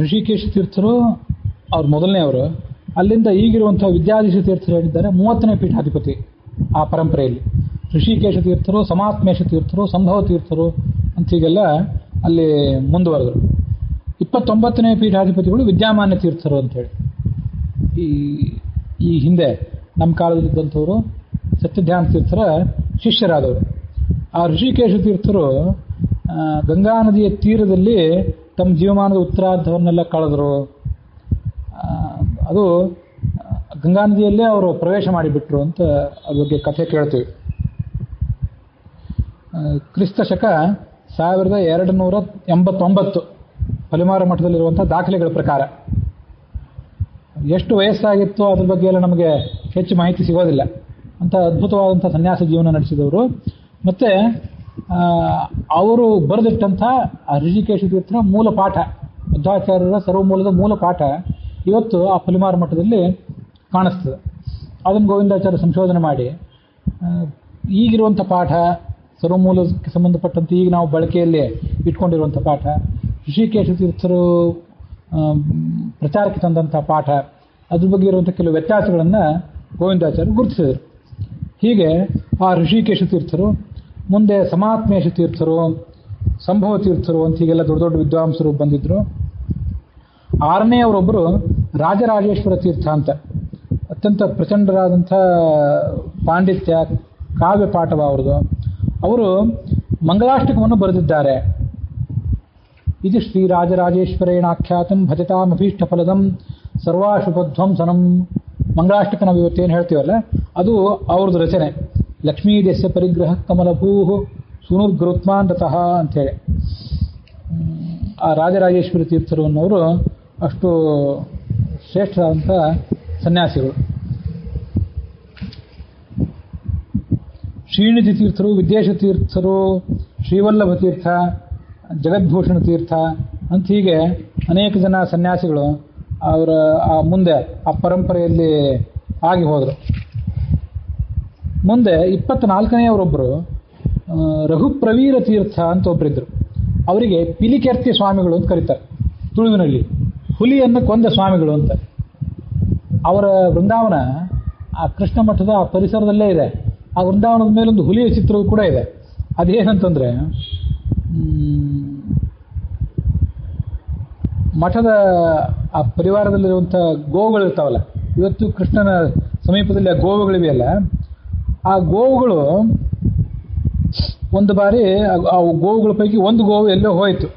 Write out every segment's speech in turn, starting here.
ಋಷಿಕೇಶ ತೀರ್ಥರು ಅವ್ರು ಮೊದಲನೇ ಅವರು. ಅಲ್ಲಿಂದ ಈಗಿರುವಂಥ ವಿದ್ಯಾಧೀಶ ತೀರ್ಥರು ಹೇಳಿದ್ದಾರೆ 30ನೇ ಪೀಠಾಧಿಪತಿ ಆ ಪರಂಪರೆಯಲ್ಲಿ. ಋಷಿಕೇಶ ತೀರ್ಥರು, ಸಮಾತ್ಮೇಶ ತೀರ್ಥರು, ಸಂಭವ ತೀರ್ಥರು ಅಂತ ಹೀಗೆಲ್ಲ ಅಲ್ಲಿ ಮುಂದುವರೆದರು. 29ನೇ ಪೀಠಾಧಿಪತಿಗಳು ವಿದ್ಯಾಮಾನ್ಯ ತೀರ್ಥರು ಅಂತೇಳಿ. ಈ ಹಿಂದೆ ನಮ್ಮ ಕಾಲದಲ್ಲಿದ್ದಂಥವರು ಸತ್ಯಧ್ಯಾನ ತೀರ್ಥರ ಶಿಷ್ಯರಾದವರು. ಆ ಋಷಿಕೇಶ ತೀರ್ಥರು ಗಂಗಾ ನದಿಯ ತೀರದಲ್ಲಿ ತಮ್ಮ ಜೀವಮಾನದ ಉತ್ತರಾರ್ಧವನ್ನೆಲ್ಲ ಕಳೆದರು. ಅದು ಗಂಗಾ ನದಿಯಲ್ಲೇ ಅವರು ಪ್ರವೇಶ ಮಾಡಿಬಿಟ್ರು ಅಂತ ಅದ್ರ ಬಗ್ಗೆ ಕಥೆ ಕೇಳ್ತೀವಿ. ಕ್ರಿಸ್ತ ಶಕ 1289 ಪಲಿಮಾರ ಮಠದಲ್ಲಿರುವಂಥ ದಾಖಲೆಗಳ ಪ್ರಕಾರ. ಎಷ್ಟು ವಯಸ್ಸಾಗಿತ್ತು ಅದ್ರ ಬಗ್ಗೆ ಎಲ್ಲ ನಮಗೆ ಹೆಚ್ಚು ಮಾಹಿತಿ ಸಿಗೋದಿಲ್ಲ. ಅಂತ ಅದ್ಭುತವಾದಂಥ ಸನ್ಯಾಸ ಜೀವನ ನಡೆಸಿದವರು. ಮತ್ತು ಅವರು ಬರೆದಿಟ್ಟಂಥ ಆ ಋಷಿಕೇಶ ತೀರ್ಥರ ಮೂಲ ಪಾಠ, ಮಧ್ವಾಚಾರ್ಯರ ಸರ್ವಮೂಲದ ಮೂಲ ಪಾಠ ಇವತ್ತು ಆ ಪಲಿಮಾರ ಮಠದಲ್ಲಿ ಕಾಣಿಸ್ತದೆ. ಅದನ್ನು ಗೋವಿಂದಾಚಾರ್ಯ ಸಂಶೋಧನೆ ಮಾಡಿ ಈಗಿರುವಂಥ ಪಾಠ, ಸರ್ವಮೂಲಕ್ಕೆ ಸಂಬಂಧಪಟ್ಟಂತೆ ಈಗ ನಾವು ಬಳಕೆಯಲ್ಲಿ ಇಟ್ಕೊಂಡಿರುವಂಥ ಪಾಠ, ಋಷಿಕೇಶ ತೀರ್ಥರು ಪ್ರಚಾರಕ್ಕೆ ತಂದಂಥ ಪಾಠ, ಅದ್ರ ಬಗ್ಗೆ ಇರುವಂಥ ಕೆಲವು ವ್ಯತ್ಯಾಸಗಳನ್ನು ಗೋವಿಂದಾಚಾರ್ಯ ಗುರುತಿಸಿದರು. ಹೀಗೆ ಆ ಋಷಿಕೇಶ ತೀರ್ಥರು, ಮುಂದೆ ಸಮಾತ್ಮೇಶ ತೀರ್ಥರು, ಸಂಭವ ತೀರ್ಥರು ಅಂತ ಹೀಗೆಲ್ಲ ದೊಡ್ಡ ದೊಡ್ಡ ವಿದ್ವಾಂಸರು ಬಂದಿದ್ದರು. 6ನೇ ಅವರೊಬ್ಬರು ರಾಜರಾಜೇಶ್ವರ ತೀರ್ಥ ಅಂತ, ಅತ್ಯಂತ ಪ್ರಚಂಡರಾದಂಥ ಪಾಂಡಿತ್ಯ, ಕಾವ್ಯ ಪಾಠವ ಅವ್ರದ್ದು. ಅವರು ಮಂಗಳಾಷ್ಟಕವನ್ನು ಬರೆದಿದ್ದಾರೆ. ಇದು ಶ್ರೀ ರಾಜರಾಜೇಶ್ವರೇಣಾಖ್ಯಾತಂ ಭಜತಾಮಭೀಷ್ಟ ಫಲದಂ ಸರ್ವಾಶುಭಧ್ವಂಸನಂ. ಮಂಗಳಾಷ್ಟಕ ನಾವು ಇವತ್ತೇನು ಹೇಳ್ತೀವಲ್ಲ ಅದು ಅವ್ರದ್ದು ರಚನೆ. ಲಕ್ಷ್ಮೀದೇಶ ಪರಿಗ್ರಹ ಕಮಲಭೂ ಸುನುರ್ಗರುತ್ಮಾನ್ ರತಃ ಅಂಥೇಳಿ. ಆ ರಾಜರಾಜೇಶ್ವರಿ ತೀರ್ಥರು ಅನ್ನೋರು ಅಷ್ಟು ಶ್ರೇಷ್ಠರಾದಂಥ ಸನ್ಯಾಸಿಗಳು. ಶ್ರೀನಿಧಿ ತೀರ್ಥರು, ವಿದ್ಯೇಶ ತೀರ್ಥರು, ಶ್ರೀವಲ್ಲಭ ತೀರ್ಥ, ಜಗದ್ಭೂಷಣ ತೀರ್ಥ ಅಂತ ಹೀಗೆ ಅನೇಕ ಜನ ಸನ್ಯಾಸಿಗಳು ಅವರ ಮುಂದೆ ಆ ಪರಂಪರೆಯಲ್ಲಿ ಆಗಿ ಹೋದರು. ಮುಂದೆ 24ನೇಯವರೊಬ್ಬರು ರಘುಪ್ರವೀರ ತೀರ್ಥ ಅಂತ ಒಬ್ಬರಿದ್ದರು. ಅವರಿಗೆ ಪಿಲಿಕೆರ್ತಿ ಸ್ವಾಮಿಗಳು ಅಂತ ಕರೀತಾರೆ. ತುಳುವಿನಲ್ಲಿ ಹುಲಿಯನ್ನು ಕೊಂದ ಸ್ವಾಮಿಗಳು ಅಂತ. ಅವರ ವೃಂದಾವನ ಆ ಕೃಷ್ಣ ಮಠದ ಆ ಪರಿಸರದಲ್ಲೇ ಇದೆ. ಆ ವೃಂದಾವನದ ಮೇಲೊಂದು ಹುಲಿಯ ಚಿತ್ರವೂ ಕೂಡ ಇದೆ. ಅದೇನಂತಂದರೆ ಮಠದ ಆ ಪರಿವಾರದಲ್ಲಿರುವಂಥ ಗೋವುಗಳಿರ್ತಾವಲ್ಲ, ಇವತ್ತು ಕೃಷ್ಣನ ಸಮೀಪದಲ್ಲಿ ಆ ಗೋವುಗಳಿವೆಯಲ್ಲ, ಆ ಗೋವುಗಳು ಒಂದು ಬಾರಿ ಆ ಗೋವುಗಳ ಪೈಕಿ ಒಂದು ಗೋವು ಎಲ್ಲೋ ಹೋಯಿತು.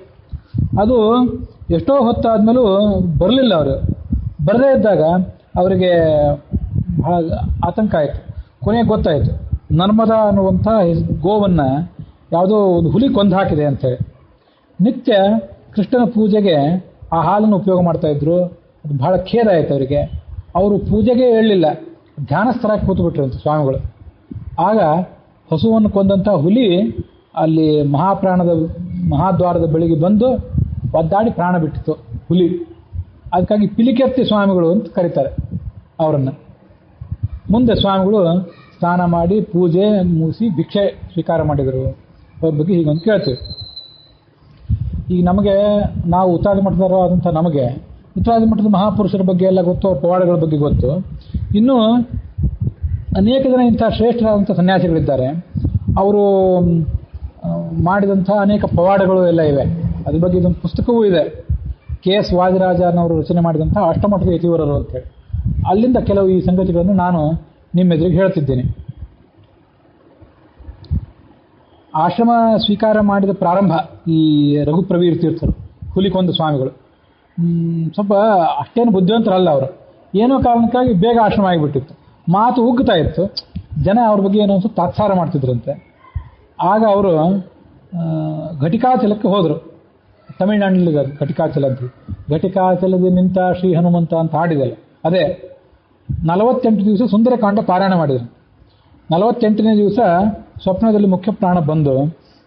ಅದು ಎಷ್ಟೋ ಹೊತ್ತಾದ್ಮೇಲೂ ಬರಲಿಲ್ಲ. ಅವರು ಬರದೇ ಇದ್ದಾಗ ಅವರಿಗೆ ಬಹಳ ಆತಂಕ ಆಯಿತು. ಕೊನೆಗೆ ಗೊತ್ತಾಯಿತು ನರ್ಮದಾ ಅನ್ನುವಂಥ ಗೋವನ್ನು ಯಾವುದೋ ಒಂದು ಹುಲಿ ಕೊಂದು ಹಾಕಿದೆ ಅಂತೇಳಿ. ನಿತ್ಯ ಕೃಷ್ಣನ ಪೂಜೆಗೆ ಆ ಹಾಲನ್ನು ಉಪಯೋಗ ಮಾಡ್ತಾಯಿದ್ರು. ಅದು ಬಹಳ ಖೇದ ಆಯಿತು ಅವರಿಗೆ. ಅವರು ಪೂಜೆಗೆ ಹೇಳಲಿಲ್ಲ, ಧ್ಯಾನಸ್ಥರಾಗಿ ಕೂತುಬಿಟ್ರಂತೆ ಸ್ವಾಮಿಗಳು. ಆಗ ಹಸುವನ್ನು ಕೊಂದಂಥ ಹುಲಿ ಅಲ್ಲಿ ಮಹಾದ್ವಾರದ ಬಳಿಗೆ ಬಂದು ಒದ್ದಾಡಿ ಪ್ರಾಣ ಬಿಟ್ಟಿತ್ತು ಹುಲಿ. ಅದಕ್ಕಾಗಿ ಪಿಲಿಕೆರ್ತಿ ಸ್ವಾಮಿಗಳು ಅಂತ ಕರೀತಾರೆ ಅವರನ್ನು. ಮುಂದೆ ಸ್ವಾಮಿಗಳು ಸ್ನಾನ ಮಾಡಿ ಪೂಜೆ ಮುಗಿಸಿ ಭಿಕ್ಷೆ ಸ್ವೀಕಾರ ಮಾಡಿದರು. ಅವ್ರ ಬಗ್ಗೆ ಹೀಗೊಂದು ಕೇಳ್ತೀವಿ. ಈಗ ನಮಗೆ ನಾವು ಉತ್ತರಾದಿ ಮಠದವರು ಆದಂಥ ನಮಗೆ ಉತ್ತರಾದಿ ಮಠದ ಮಹಾಪುರುಷರ ಬಗ್ಗೆ ಎಲ್ಲ ಗೊತ್ತು, ಅವ್ರ ಪವಾಡಗಳ ಬಗ್ಗೆ ಗೊತ್ತು. ಇನ್ನೂ ಅನೇಕ ಜನ ಇಂಥ ಶ್ರೇಷ್ಠರಾದಂಥ ಸನ್ಯಾಸಿಗಳಿದ್ದಾರೆ. ಅವರು ಮಾಡಿದಂಥ ಅನೇಕ ಪವಾಡಗಳು ಎಲ್ಲ ಇವೆ. ಅದ್ರ ಬಗ್ಗೆ ಇದೊಂದು ಪುಸ್ತಕವೂ ಇದೆ. KS ವಾದಿರಾಜನವರು ರಚನೆ ಮಾಡಿದಂಥ ಅಷ್ಟಮಠದ ಯತಿವರರು ಅಂತೇಳಿ. ಅಲ್ಲಿಂದ ಕೆಲವು ಈ ಸಂಗತಿಗಳನ್ನು ನಾನು ನಿಮ್ಮೆದುರಿಗೆ ಹೇಳ್ತಿದ್ದೇನೆ. ಆಶ್ರಮ ಸ್ವೀಕಾರ ಮಾಡಿದ ಪ್ರಾರಂಭ ಈ ರಘುಪ್ರವೀರ್ ತೀರ್ಥರು, ಹುಲಿಕೊಂದ ಸ್ವಾಮಿಗಳು ಸ್ವಲ್ಪ ಅಷ್ಟೇನು ಬುದ್ಧಿವಂತರಲ್ಲ. ಅವರು ಏನೋ ಕಾರಣಕ್ಕಾಗಿ ಬೇಗ ಆಶ್ರಮ ಆಗಿಬಿಟ್ಟಿತ್ತು. ಮಾತು ಉಗ್ಗುತ್ತಾ ಇತ್ತು. ಜನ ಅವ್ರ ಬಗ್ಗೆ ಏನೋ ಸ್ವಲ್ಪ ತಾತ್ಸಾರ ಮಾಡ್ತಿದ್ರಂತೆ. ಆಗ ಅವರು ಘಟಿಕಾಚಲಕ್ಕೆ ಹೋದರು. ತಮಿಳುನಾಡಿನಲ್ಲಿ ಘಟಿಕಾಚಲ ಅಂತ. ಘಟಿಕಾಚಲದ ನಿಂತ ಶ್ರೀ ಹನುಮಂತ ಅಂತ ಹಾಡಿದಲ್ಲ, ಅದೇ 48 ದಿವಸ ಸುಂದರಕಾಂಡ ಪಾರಾಯಣ ಮಾಡಿದರು. 48ನೇ ದಿವಸ ಸ್ವಪ್ನದಲ್ಲಿ ಮುಖ್ಯ ಪ್ರಾಣ ಬಂದು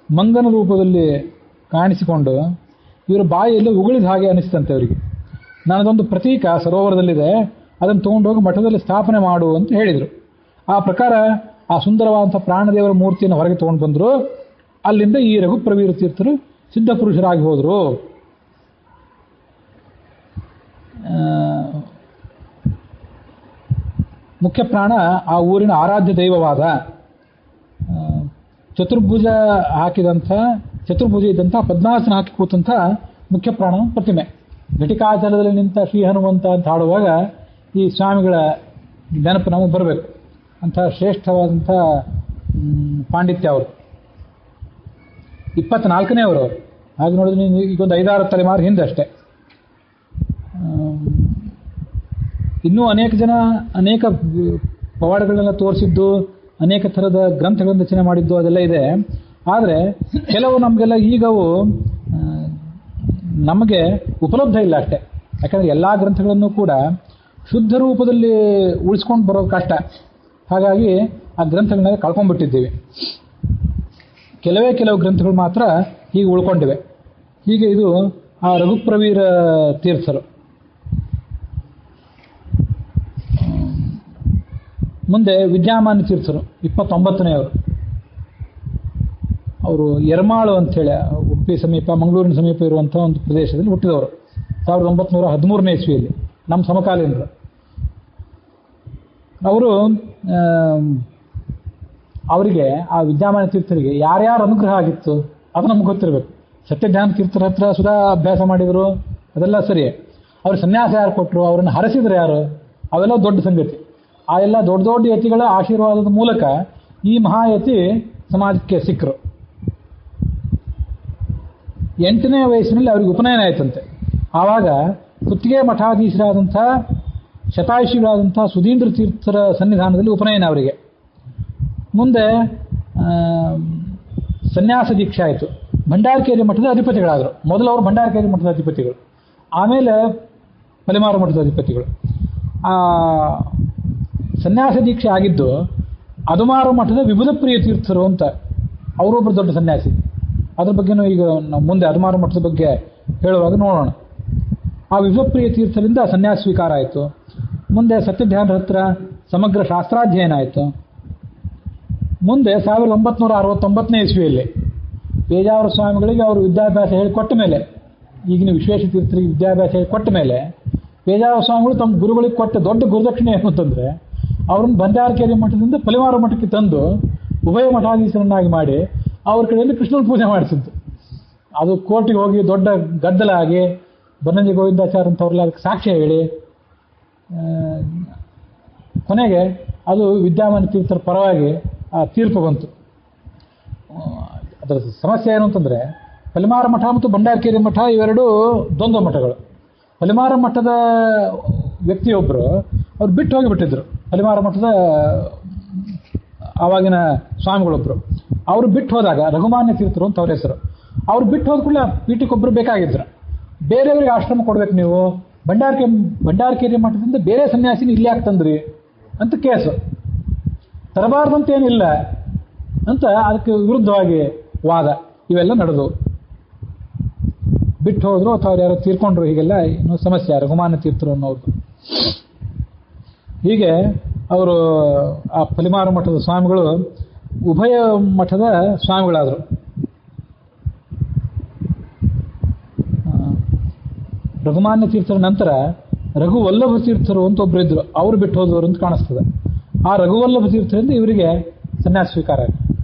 ಮಂಗನ ರೂಪದಲ್ಲಿ ಕಾಣಿಸಿಕೊಂಡು ಇವರ ಬಾಯಿಯಲ್ಲಿ ಉಗುಳಿದ ಹಾಗೆ ಅನಿಸ್ತಂತೆ ಅವರಿಗೆ. ನನ್ನದೊಂದು ಪ್ರತೀಕ ಸರೋವರದಲ್ಲಿದೆ, ಅದನ್ನು ತೊಗೊಂಡೋಗಿ ಮಠದಲ್ಲಿ ಸ್ಥಾಪನೆ ಮಾಡು ಅಂತ ಹೇಳಿದರು. ಆ ಪ್ರಕಾರ ಆ ಸುಂದರವಾದಂಥ ಪ್ರಾಣದೇವರ ಮೂರ್ತಿಯನ್ನು ಹೊರಗೆ ತೊಗೊಂಡು ಬಂದರು. ಅಲ್ಲಿಂದ ಈ ರಘುಪ್ರವೀರ ತೀರ್ಥರು ಸಿದ್ಧ ಪುರುಷರಾಗಿ ಹೋದರು. ಮುಖ್ಯ ಪ್ರಾಣ ಆ ಊರಿನ ಆರಾಧ್ಯ ದೈವವಾದ ಚತುರ್ಭುಜ ಇದ್ದಂಥ ಪದ್ಮಾಸನ ಹಾಕಿ ಕೂತಂಥ ಮುಖ್ಯ ಪ್ರಾಣ ಪ್ರತಿಮೆ. ಘಟಿಕಾಚಲದಲ್ಲಿ ನಿಂತ ಶ್ರೀ ಹನುಮಂತ ಅಂತ ಹಾಡುವಾಗ ಈ ಸ್ವಾಮಿಗಳ ನೆನಪು ನಮಗೆ ಬರಬೇಕು. ಅಂಥ ಶ್ರೇಷ್ಠವಾದಂಥ ಪಾಂಡಿತ್ಯ ಅವರು. 24ನೇ ಅವರು. ಹಾಗೆ ನೋಡಿದ್ರೆ ನೀವು ಈಗೊಂದು 5-6 ತಲೆಮಾರು ಹಿಂದೆ ಅಷ್ಟೇ. ಇನ್ನೂ ಅನೇಕ ಜನ ಅನೇಕ ಪವಾಡಗಳನ್ನೆಲ್ಲ ತೋರಿಸಿದ್ದು, ಅನೇಕ ಥರದ ಗ್ರಂಥಗಳನ್ನು ರಚನೆ ಮಾಡಿದ್ದು ಅದೆಲ್ಲ ಇದೆ. ಆದರೆ ಕೆಲವು ನಮಗೆಲ್ಲ ಈಗವು ನಮಗೆ ಉಪಲಬ್ಧ ಇಲ್ಲ ಅಷ್ಟೇ. ಯಾಕಂದರೆ ಎಲ್ಲ ಗ್ರಂಥಗಳನ್ನು ಕೂಡ ಶುದ್ಧ ರೂಪದಲ್ಲಿ ಉಳಿಸ್ಕೊಂಡು ಬರೋದು ಕಷ್ಟ. ಹಾಗಾಗಿ ಆ ಗ್ರಂಥಗಳನ್ನೆಲ್ಲ ಕಳ್ಕೊಂಡ್ಬಿಟ್ಟಿದ್ದೀವಿ. ಕೆಲವು ಗ್ರಂಥಗಳು ಮಾತ್ರ ಹೀಗೆ ಉಳ್ಕೊಂಡಿವೆ. ಹೀಗೆ ಇದು ಆ ರಘುಪ್ರವೀರ ತೀರ್ಥರು. ಮುಂದೆ ವಿದ್ಯಾಮಾನ್ಯ ತೀರ್ಥರು 29ನೇವರು. ಅವರು ಯರ್ಮಾಳು ಅಂಥೇಳಿ ಉಡುಪಿ ಸಮೀಪ, ಮಂಗಳೂರಿನ ಸಮೀಪ ಇರುವಂಥ ಒಂದು ಪ್ರದೇಶದಲ್ಲಿ ಹುಟ್ಟಿದವರು. 1913ನೇ ಇಸ್ವಿಯಲ್ಲಿ, ನಮ್ಮ ಸಮಕಾಲೀನರು. ಅವರು ಅವರಿಗೆ ಆ ವಿದ್ಯಾಮಾನ್ಯ ತೀರ್ಥರಿಗೆ ಯಾರ್ಯಾರ ಅನುಗ್ರಹ ಆಗಿತ್ತು ಅದು ನಮ್ಗೆ ಗೊತ್ತಿರಬೇಕು. ಸತ್ಯಜ್ಞಾನ ತೀರ್ಥರ ಹತ್ರ ಸುಧಾ ಅಭ್ಯಾಸ ಮಾಡಿದರು, ಅದೆಲ್ಲ ಸರಿ. ಅವ್ರು ಸನ್ಯಾಸ ಯಾರು ಕೊಟ್ಟರು, ಅವರನ್ನು ಹರಸಿದ್ರು ಯಾರು, ಅವೆಲ್ಲ ದೊಡ್ಡ ಸಂಗತಿ. ಆ ಎಲ್ಲ ದೊಡ್ಡ ದೊಡ್ಡ ಯತಿಗಳ ಆಶೀರ್ವಾದದ ಮೂಲಕ ಈ ಮಹಾಯತಿ ಸಮಾಜಕ್ಕೆ ಸಿಕ್ಕರು. 8ನೇ ವಯಸ್ಸಿನಲ್ಲಿ ಅವ್ರಿಗೆ ಉಪನಯನ ಆಯ್ತಂತೆ. ಆವಾಗ ಕುತ್ತಿಗೆ ಮಠಾಧೀಶರಾದಂಥ ಶತಾಯುಷಿಗಳಾದಂಥ ಸುಧೀಂದ್ರ ತೀರ್ಥರ ಸನ್ನಿಧಾನದಲ್ಲಿ ಉಪನಯನ ಅವರಿಗೆ. ಮುಂದೆ ಸನ್ಯಾಸ ದೀಕ್ಷೆ ಆಯಿತು. ಭಂಡಾರಕೇರಿ ಮಠದ ಅಧಿಪತಿಗಳಾದರು. ಮೊದಲು ಅವರು ಭಂಡಾರಕೇರಿ ಮಠದ ಅಧಿಪತಿಗಳು, ಆಮೇಲೆ ಪಲಿಮಾರು ಮಠದ ಅಧಿಪತಿಗಳು. ಸನ್ಯಾಸ ದೀಕ್ಷೆ ಆಗಿದ್ದು ಅದುಮಾರು ಮಠದ ವಿಭುಧಪ್ರಿಯ ತೀರ್ಥರು ಅಂತ ಅವರೊಬ್ಬರು ದೊಡ್ಡ ಸನ್ಯಾಸಿ. ಅದ್ರ ಬಗ್ಗೆನೂ ಈಗ ನಾವು ಮುಂದೆ ಅದುಮಾರು ಮಠದ ಬಗ್ಗೆ ಹೇಳುವಾಗ ನೋಡೋಣ. ಆ ವಿಭುಧಪ್ರಿಯ ತೀರ್ಥರಿಂದ ಸನ್ಯಾಸ ಸ್ವೀಕಾರ ಆಯಿತು. ಮುಂದೆ ಸತ್ಯಧ್ಯಾನರ ಹತ್ರ ಸಮಗ್ರ ಶಾಸ್ತ್ರಾಧ್ಯಯನ ಆಯಿತು. ಮುಂದೆ 1969ನೇ ಇಸ್ವಿಯಲ್ಲಿ ಪೇಜಾವರ ಸ್ವಾಮಿಗಳಿಗೆ ಅವರು ವಿದ್ಯಾಭ್ಯಾಸ ಹೇಳಿಕೊಟ್ಟ ಮೇಲೆ, ಈಗಿನ ವಿಶ್ವೇಶ ತೀರ್ಥರಿಗೆ ವಿದ್ಯಾಭ್ಯಾಸ ಹೇಳಿಕೊಟ್ಟ ಮೇಲೆ, ಪೇಜಾವರ ಸ್ವಾಮಿಗಳು ತಮ್ಮ ಗುರುಗಳಿಗೆ ಕೊಟ್ಟ ದೊಡ್ಡ ಗುರುದಕ್ಷಿಣೆ ಏನು ಅಂತಂದರೆ ಅವ್ರನ್ನ ಬಂಡಾರಕೇರಿ ಮಠದಿಂದ ಪಲಿಮಾರು ಮಠಕ್ಕೆ ತಂದು ಉಭಯ ಮಠಾಧೀಶರನ್ನಾಗಿ ಮಾಡಿ ಅವ್ರ ಕಡೆಯಲ್ಲಿ ಕೃಷ್ಣನ ಪೂಜೆ ಮಾಡಿಸಿದ್ದು. ಅದು ಕೋರ್ಟಿಗೆ ಹೋಗಿ ದೊಡ್ಡ ಗದ್ದಲ ಆಗಿ ಬನ್ನಂಜಿ ಗೋವಿಂದಾಚಾರ್ಯ ಅಂತವ್ರಲ್ಲ ಅದಕ್ಕೆ ಸಾಕ್ಷ್ಯ ಹೇಳಿ ಕೊನೆಗೆ ಅದು ವಿದ್ಯಾಮಾನ್ಯ ತೀರ್ಥರ ಪರವಾಗಿ ಆ ತೀರ್ಪು ಬಂತು. ಅದರ ಸಮಸ್ಯೆ ಏನು ಅಂತಂದರೆ ಪಲಿಮಾರ ಮಠ ಮತ್ತು ಬಂಡಾರಕೇರಿ ಮಠ ಇವೆರಡೂ ದ್ವಂದ್ವ ಮಠಗಳು. ಪಲಿಮಾರ ಮಠದ ವ್ಯಕ್ತಿಯೊಬ್ಬರು ಅವ್ರು ಬಿಟ್ಟು ಹೋಗಿಬಿಟ್ಟಿದ್ರು. ಪಲಿಮಾರ ಮಠದ ಆವಾಗಿನ ಸ್ವಾಮಿಗಳೊಬ್ಬರು ಅವರು ಬಿಟ್ಟು ಹೋದಾಗ ರಘುಮಾನ್ಯ ತೀರ್ಥರು ಅಂತ ಅವ್ರ ಹೆಸರು. ಅವ್ರು ಬಿಟ್ಟು ಹೋದ ಕೂಡಲೇ ಪೀಠಕ್ಕೊಬ್ಬರು ಬೇಕಾಗಿದ್ರು. ಬೇರೆಯವ್ರಿಗೆ ಆಶ್ರಮ ಕೊಡ್ಬೇಕು ನೀವು, ಭಂಡಾರಕೇರಿ ಮಠದಿಂದ ಬೇರೆ ಸನ್ಯಾಸಿನ ಇಲ್ಲಿ ಯಾಕೆ ತಂದ್ರಿ ಅಂತ ಕೇಸು. ತರಬಾರ್ದಂತೇನಿಲ್ಲ ಅಂತ ಅದಕ್ಕೆ ವಿರುದ್ಧವಾಗಿ ವಾದ ಇವೆಲ್ಲ ನಡೆದವು. ಬಿಟ್ಟು ಹೋದ್ರು ಅಥವಾ ಅವ್ರು ಯಾರೋ ತೀರ್ಕೊಂಡ್ರು, ಹೀಗೆಲ್ಲ ಇನ್ನೂ ಸಮಸ್ಯೆ ರಘುಮಾನ್ಯ ತೀರ್ಥರು ಅನ್ನೋದು. ಹೀಗೆ ಅವರು ಆ ಪಲಿಮಾರು ಮಠದ ಸ್ವಾಮಿಗಳು ಉಭಯ ಮಠದ ಸ್ವಾಮಿಗಳಾದರು. ರಘುಮಾನ್ಯ ತೀರ್ಥರ ನಂತರ ರಘುವಲ್ಲಭ ತೀರ್ಥರು ಅಂತ ಒಬ್ಬರು ಇದ್ರು, ಅವರು ಬಿಟ್ಟು ಹೋದವರು ಅಂತ ಕಾಣಿಸ್ತದೆ. ಆ ರಘುವಲ್ಲಭ ತೀರ್ಥರಿಂದ ಇವರಿಗೆ ಸನ್ಯಾಸ ಸ್ವೀಕಾರ ಆಯಿತು.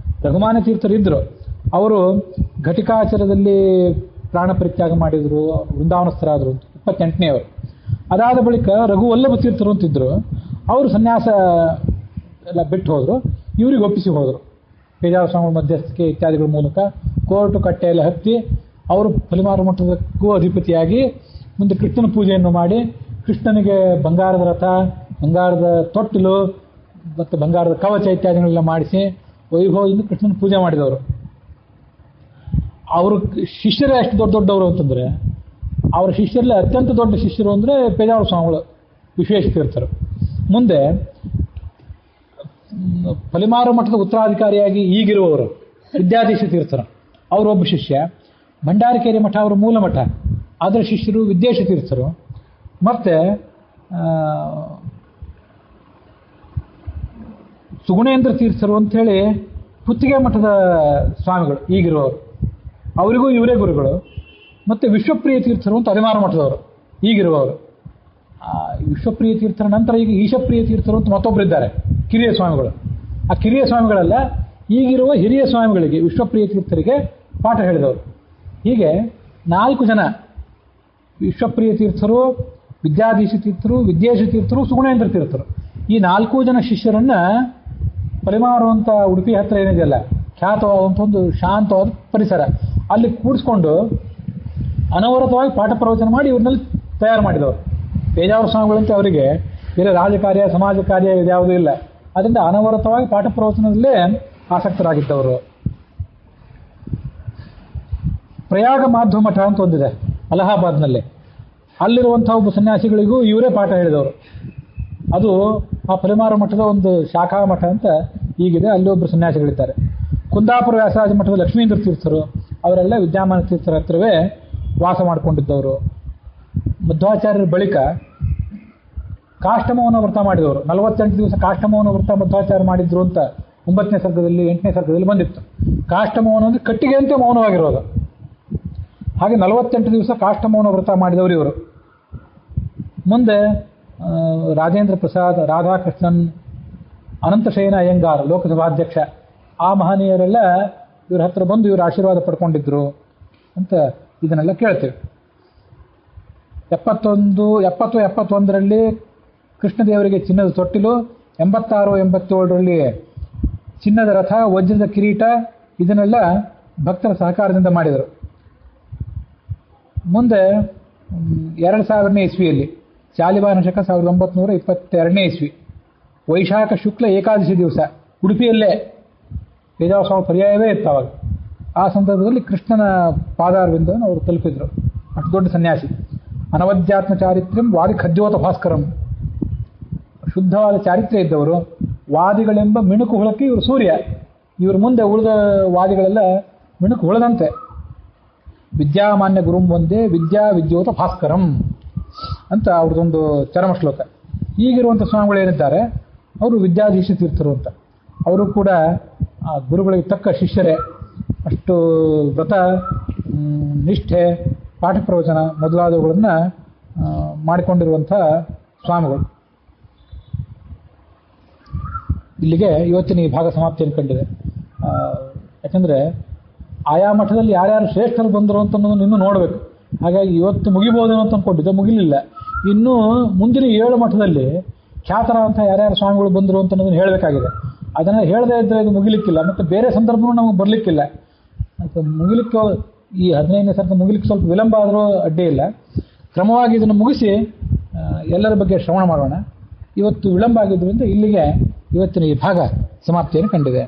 ರಘುಮಾನ್ಯ ತೀರ್ಥರು ಇದ್ದರು, ಅವರು ಘಟಿಕಾಚಲದಲ್ಲಿ ಪ್ರಾಣ ಪರಿತ್ಯಾಗ ಮಾಡಿದರು, ವೃಂದಾವನಸ್ಥರಾದರು ಅಂತ 28ನೇವರು. ಅದಾದ ಬಳಿಕ ರಘುವಲ್ಲಭ ತೀರ್ಥರು ಅಂತಿದ್ರು, ಅವರು ಸನ್ಯಾಸ ಎಲ್ಲ ಬಿಟ್ಟು ಹೋದರು. ಇವರಿಗೆ ಒಪ್ಪಿಸಿ ಹೋದರು. ಪೇಜಾವರ ಸ್ವಾಮಿಗಳ ಮಧ್ಯಸ್ಥಿಕೆ ಇತ್ಯಾದಿಗಳ ಮೂಲಕ ಕೋರ್ಟು ಕಟ್ಟೆಯಲ್ಲಿ ಹತ್ತಿ ಅವರು ಪಲಿಮಾರು ಮಠದಕ್ಕೂ ಅಧಿಪತಿಯಾಗಿ ಮುಂದೆ ಕೃಷ್ಣನ ಪೂಜೆಯನ್ನು ಮಾಡಿ ಕೃಷ್ಣನಿಗೆ ಬಂಗಾರದ ರಥ, ಬಂಗಾರದ ತೊಟ್ಟಿಲು ಮತ್ತು ಬಂಗಾರದ ಕವಚ ಇತ್ಯಾದಿಗಳೆಲ್ಲ ಮಾಡಿಸಿ ವೈಭವದಿಂದ ಕೃಷ್ಣನ ಪೂಜೆ ಮಾಡಿದವರು. ಅವರು ಶಿಷ್ಯರೇ ಎಷ್ಟು ದೊಡ್ಡವರು ಅಂತಂದರೆ, ಅವರ ಶಿಷ್ಯರಲ್ಲಿ ಅತ್ಯಂತ ದೊಡ್ಡ ಶಿಷ್ಯರು ಅಂದರೆ ಪೇಜಾವರ ಸ್ವಾಮಿಗಳು ವಿಶ್ವೇಶ ತೀರ್ಥರು. ಮುಂದೆ ಪಲಿಮಾರು ಮಠದ ಉತ್ತರಾಧಿಕಾರಿಯಾಗಿ ಈಗಿರುವವರು ವಿದ್ಯಾಧೀಶ ತೀರ್ಥರು, ಅವರೊಬ್ಬ ಶಿಷ್ಯ. ಭಂಡಾರಕೇರಿ ಮಠ ಅವರ ಮೂಲ ಮಠ, ಅದರ ಶಿಷ್ಯರು ವಿದ್ಯೇಶ ತೀರ್ಥರು. ಮತ್ತು ಸುಗುಣೇಂದ್ರ ತೀರ್ಥರು ಅಂಥೇಳಿ ಕುತ್ತಿಗೆ ಮಠದ ಸ್ವಾಮಿಗಳು ಈಗಿರುವವರು, ಅವರಿಗೂ ಇವರೇ ಗುರುಗಳು. ಮತ್ತು ವಿಶ್ವಪ್ರಿಯ ತೀರ್ಥರು ಅಂತ ಅದಿಮಾರು ಮಠದವರು ಈಗಿರುವವರು. ವಿಶ್ವಪ್ರಿಯ ತೀರ್ಥರ ನಂತರ ಈಗ ಈಶಪ್ರಿಯ ತೀರ್ಥರು ಅಂತ ಮತ್ತೊಬ್ಬರಿದ್ದಾರೆ, ಕಿರಿಯ ಸ್ವಾಮಿಗಳು. ಆ ಕಿರಿಯ ಸ್ವಾಮಿಗಳೆಲ್ಲ ಈಗಿರುವ ಹಿರಿಯ ಸ್ವಾಮಿಗಳಿಗೆ, ವಿಶ್ವಪ್ರಿಯ ತೀರ್ಥರಿಗೆ ಪಾಠ ಹೇಳಿದವರು. ಹೀಗೆ 4 ಜನ, ವಿಶ್ವಪ್ರಿಯ ತೀರ್ಥರು, ವಿದ್ಯಾಧೀಶ ತೀರ್ಥರು, ವಿದ್ಯೇಶ ತೀರ್ಥರು, ಸುಗುಣೇಂದ್ರ ತೀರ್ಥರು, ಈ 4 ಜನ ಶಿಷ್ಯರನ್ನ ಪರಿಮಾರುವಂಥ ಉಡುಪಿ ಹತ್ರ ಏನಿದೆಯಲ್ಲ, ಖ್ಯಾತವಾದಂಥ ಒಂದು ಶಾಂತವಾದ ಪರಿಸರ, ಅಲ್ಲಿ ಕೂಡಿಸ್ಕೊಂಡು ಅನವರತವಾಗಿ ಪಾಠ ಪ್ರವಚನ ಮಾಡಿ ಇವ್ರನ್ನೆಲ್ಲ ತಯಾರು ಮಾಡಿದವರು. ಪೇಜಾವರ ಸ್ವಾಮಿಗಳಂತೆ ಅವರಿಗೆ ಬೇರೆ ರಾಜಕಾರ್ಯ ಸಮಾಜ ಕಾರ್ಯ ಇದ್ಯಾವುದೂ ಇಲ್ಲ. ಅದರಿಂದ ಅನವರತವಾಗಿ ಪಾಠ ಪ್ರವಚನದಲ್ಲೇ ಆಸಕ್ತರಾಗಿದ್ದವರು. ಪ್ರಯಾಗ ಮಾಧ್ವ ಮಠ ಅಂತ ಒಂದಿದೆ ಅಲಹಾಬಾದ್ನಲ್ಲಿ. ಅಲ್ಲಿರುವಂಥ ಒಬ್ಬ ಸನ್ಯಾಸಿಗಳಿಗೂ ಇವರೇ ಪಾಠ ಹೇಳಿದವರು. ಅದು ಆ ಪರಿಮಾರ ಮಠದ ಒಂದು ಶಾಖಾ ಮಠ ಅಂತ ಈಗಿದೆ. ಅಲ್ಲಿ ಒಬ್ಬರು ಸನ್ಯಾಸಿಗಳಿದ್ದಾರೆ. ಕುಂದಾಪುರ ವ್ಯಾಸರಾಜ ಮಠದ ಲಕ್ಷ್ಮೀಂದ್ರ ತೀರ್ಥರು ಅವರೆಲ್ಲ ವಿದ್ಯಾಮಾನ ತೀರ್ಥರ ಹತ್ರವೇ ವಾಸ ಮಾಡಿಕೊಂಡಿದ್ದವರು. ಮಧ್ವಾಚಾರ್ಯರ ಬಳಿಕ ಕಾಷ್ಟಮೌನ ವ್ರತ ಮಾಡಿದವರು. 48 ದಿವಸ ಕಾಷ್ಟಮೌನ ವ್ರತ ಮಧ್ವಾಚಾರ್ಯ ಮಾಡಿದ್ರು ಅಂತ 9ನೇ ಸರ್ಗದಲ್ಲಿ 8ನೇ ಸರ್ಗದಲ್ಲಿ ಬಂದಿತ್ತು. ಕಾಷ್ಟಮೌನ ಅಂದರೆ ಕಟ್ಟಿಗೆಯಂತೆ ಮೌನವಾಗಿರೋದು. ಹಾಗೆ 48 ದಿವಸ ಕಾಷ್ಟಮೌನ ವ್ರತ ಮಾಡಿದವರು ಇವರು. ಮುಂದೆ ರಾಜೇಂದ್ರ ಪ್ರಸಾದ್, ರಾಧಾಕೃಷ್ಣನ್, ಅನಂತಶಯನ ಅಯ್ಯಂಗಾರ್ ಲೋಕಸಭಾಧ್ಯಕ್ಷ, ಆ ಮಹನೀಯರೆಲ್ಲ ಇವ್ರ ಹತ್ರ ಬಂದು ಇವರು ಆಶೀರ್ವಾದ ಪಡ್ಕೊಂಡಿದ್ರು ಅಂತ ಇದನ್ನೆಲ್ಲ ಕೇಳ್ತೇವೆ. 71ರಲ್ಲಿ ಕೃಷ್ಣದೇವರಿಗೆ ಚಿನ್ನದ ತೊಟ್ಟಿಲು, 86-87ರಲ್ಲಿ ಚಿನ್ನದ ರಥ, ವಜ್ರದ ಕಿರೀಟ, ಇದನ್ನೆಲ್ಲ ಭಕ್ತರ ಸಹಕಾರದಿಂದ ಮಾಡಿದರು. ಮುಂದೆ 2000ನೇ ಇಸ್ವಿಯಲ್ಲಿ ಶಾಲಿವಾಹನ ಶಕ 1922ನೇ ಇಸ್ವಿ ವೈಶಾಖ ಶುಕ್ಲ ಏಕಾದಶಿ ದಿವಸ ಉಡುಪಿಯಲ್ಲೇ ಪೇಜಾವರ ಸ್ವಾಮಿ ಪರ್ಯಾಯವೇ ಇತ್ತು ಅವಾಗ. ಆ ಸಂದರ್ಭದಲ್ಲಿ ಕೃಷ್ಣನ ಪಾದಾರವಿಂದವನ್ನು ಅವರು ತಲುಪಿದ್ರು. ಅಷ್ಟು ದೊಡ್ಡ ಸನ್ಯಾಸಿ. ಅನವದ್ಯಾತ್ಮ ಚಾರಿತ್ರ್ಯಂ ವಾದಿ ಖದ್ಯೋತ ಭಾಸ್ಕರಂ, ಶುದ್ಧವಾದ ಚಾರಿತ್ರ್ಯ ಇದ್ದವರು. ವಾದಿಗಳೆಂಬ ಮಿಣುಕು ಹುಳಕ್ಕೆ ಇವರು ಸೂರ್ಯ. ಇವ್ರ ಮುಂದೆ ಉಳಿದ ವಾದಿಗಳೆಲ್ಲ ಮಿಣುಕು ಹುಳದಂತೆ. ವಿದ್ಯಾಮಾನ್ಯ ಗುರುಂ ಒಂದೇ ವಿದ್ಯಾ ವಿದ್ಯೋತ ಭಾಸ್ಕರಂ ಅಂತ ಅವ್ರದ್ದೊಂದು ಚರಮ ಶ್ಲೋಕ. ಈಗಿರುವಂಥ ಸ್ವಾಮಿಗಳು ಏನಿದ್ದಾರೆ ಅವರು ವಿದ್ಯಾಧೀಶ ತೀರ್ಥರು ಅಂತ. ಅವರು ಕೂಡ ಗುರುಗಳಿಗೆ ತಕ್ಕ ಶಿಷ್ಯರೇ. ಅಷ್ಟು ವ್ರತ, ನಿಷ್ಠೆ, ಪಾಠ ಪ್ರವಚನ ಮೊದಲಾದವುಗಳನ್ನು ಮಾಡಿಕೊಂಡಿರುವಂಥ ಸ್ವಾಮಿಗಳು. ಇಲ್ಲಿಗೆ ಇವತ್ತಿನ ಈ ಭಾಗ ಸಮಾಪ್ತಿಯನ್ನು ಕಂಡಿದೆ. ಯಾಕಂದರೆ ಆಯಾ ಮಠದಲ್ಲಿ ಯಾರ್ಯಾರು ಶ್ರೇಷ್ಠರು ಬಂದರು ಅಂತ ಅನ್ನೋದನ್ನು ಇನ್ನೂ ನೋಡಬೇಕು. ಹಾಗಾಗಿ ಇವತ್ತು ಮುಗಿಬೋದು ಅಂತ ಅಂದ್ಕೊಂಡಿದ್ದೆ, ಮುಗಿಲಿಲ್ಲ. ಇನ್ನೂ ಮುಂದಿನ 7 ಮಠದಲ್ಲಿ ಖ್ಯಾತರಾದಂಥ ಯಾರ್ಯಾರು ಸ್ವಾಮಿಗಳು ಬಂದರು ಅಂತ ಅನ್ನೋದನ್ನು ಹೇಳಬೇಕಾಗಿದೆ. ಅದನ್ನು ಹೇಳದೇ ಇದ್ದರೆ ಇದು ಮುಗಿಲಿಕ್ಕಿಲ್ಲ. ಮತ್ತು ಬೇರೆ ಸಂದರ್ಭವೂ ನಮಗೆ ಬರಲಿಕ್ಕಿಲ್ಲ. ಮತ್ತು ಮುಗಿಲಿಕ್ಕೆ ಈ 15ನೇ ಸರ್ತಿ ಮುಗಿಲಿಕ್ಕೆ ಸ್ವಲ್ಪ ವಿಳಂಬ ಆದರೂ ಅಡ್ಡಿ ಇಲ್ಲ. ಕ್ರಮವಾಗಿ ಇದನ್ನು ಮುಗಿಸಿ ಎಲ್ಲರ ಬಗ್ಗೆ ಶ್ರವಣ ಮಾಡೋಣ. ಇವತ್ತು ವಿಳಂಬ ಆಗಿದ್ದರಿಂದ ಇಲ್ಲಿಗೆ ಇವತ್ತಿನ ಈ ಭಾಗ ಸಮಾಪ್ತಿಯನ್ನು ಕಂಡಿದೆ.